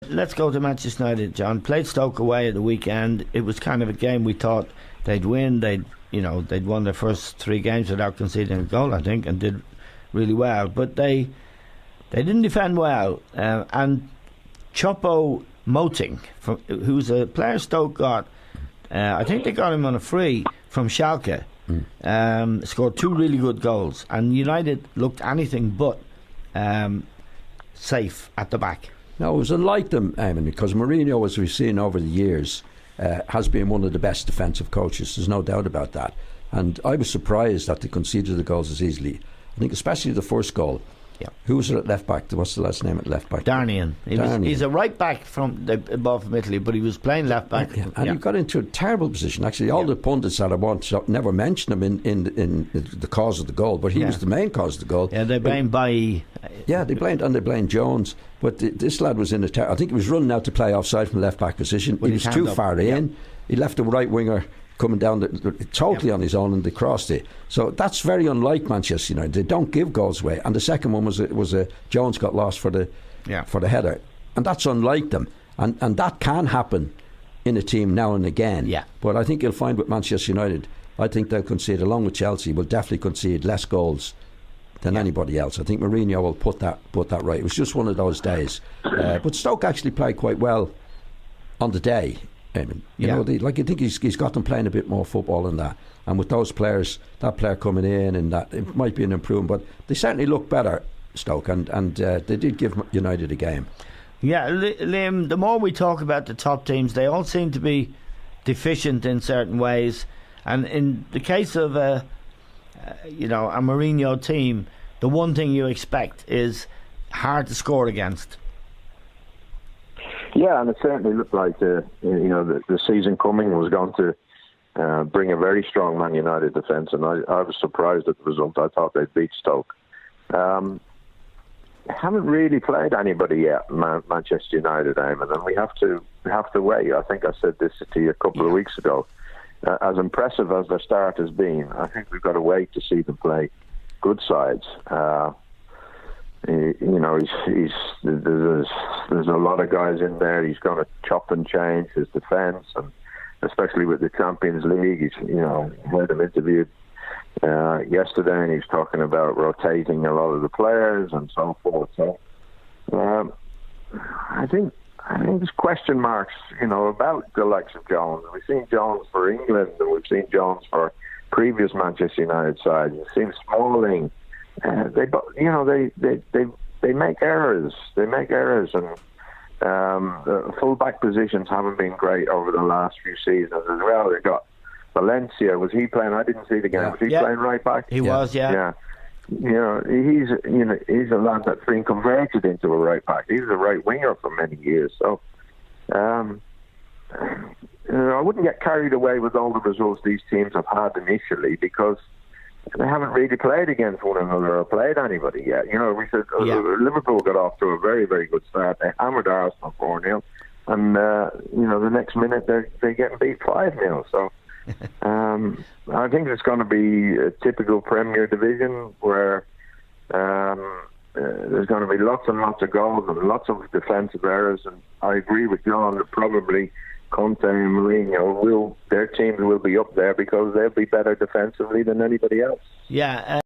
Let's go to Manchester United, John. Played Stoke away at the weekend. It was kind of a game we thought they'd win. They'd won their first 3 games without conceding a goal, I think, and did really well. But they didn't defend well. And Choupo Moting, who's a player Stoke got, I think they got him on a free from Schalke. Scored 2 really good goals, and United looked anything but safe at the back. No, it was unlike them, Eamon, because Mourinho, as we've seen over the years, has been one of the best defensive coaches. There's no doubt about that. And I was surprised that they conceded the goals as easily. I think especially the first goal. Yeah. Who was it at left back? What's the last name at left back? Darnian. He's a right back from Italy, but he was playing left back. Yeah. And he got into a terrible position. Actually, all the pundits that I want never mentioned him in the cause of the goal, but he was the main cause of the goal. Yeah, they blamed Bailly. Yeah, they blamed Jones. But this lad was in a I think he was running out to play offside from left back position, but he was too far in. Yeah. He left the right winger coming down totally on his own, and they crossed it. So that's very unlike Manchester United. They don't give goals away. And the second one was a Jones got lost for the header, and that's unlike them. And that can happen in a team now and again. Yeah. But I think you'll find with Manchester United, I think they'll concede, along with Chelsea, will definitely concede less goals than anybody else. I think Mourinho will put that right. It was just one of those days. But Stoke actually played quite well on the day. You know, I think he's got them playing a bit more football than that. And with those players, that player coming in, and that, it might be an improvement. But they certainly look better, Stoke, and they did give United a game. Yeah, Liam, the more we talk about the top teams, they all seem to be deficient in certain ways. And in the case of a Mourinho team, the one thing you expect is hard to score against. Yeah, and it certainly looked like the season coming was going to bring a very strong Man United defence, and I was surprised at the result. I thought they'd beat Stoke. Haven't really played anybody yet, Manchester United, Eamon, and we have to wait. I think I said this to you a couple of weeks ago. As impressive as their start has been, I think we've got to wait to see them play good sides. There's a lot of guys in there. He's going to chop and change his defence, and especially with the Champions League. He's, heard him interviewed yesterday, and he's talking about rotating a lot of the players and so forth. So I think there's question marks, about the likes of Jones. We've seen Jones for England, and we've seen Jones for previous Manchester United sides. We've seen Smalling. They make errors. And the full-back positions haven't been great over the last few seasons as well. They got Valencia. Was he playing? I didn't see the game. Was he playing right back? He was, yeah. He's a lad that's been converted into a right back. He was a right winger for many years. So, I wouldn't get carried away with all the results these teams have had initially, because they haven't really played against one another or played anybody yet. We said Liverpool got off to a very, very good start. They hammered Arsenal 4-0, and the next minute they're getting beat 5-0. So I think it's going to be a typical Premier Division where there's going to be lots and lots of goals and lots of defensive errors. And I agree with John that probably Conte and Mourinho their teams will be up there because they'll be better defensively than anybody else. Yeah.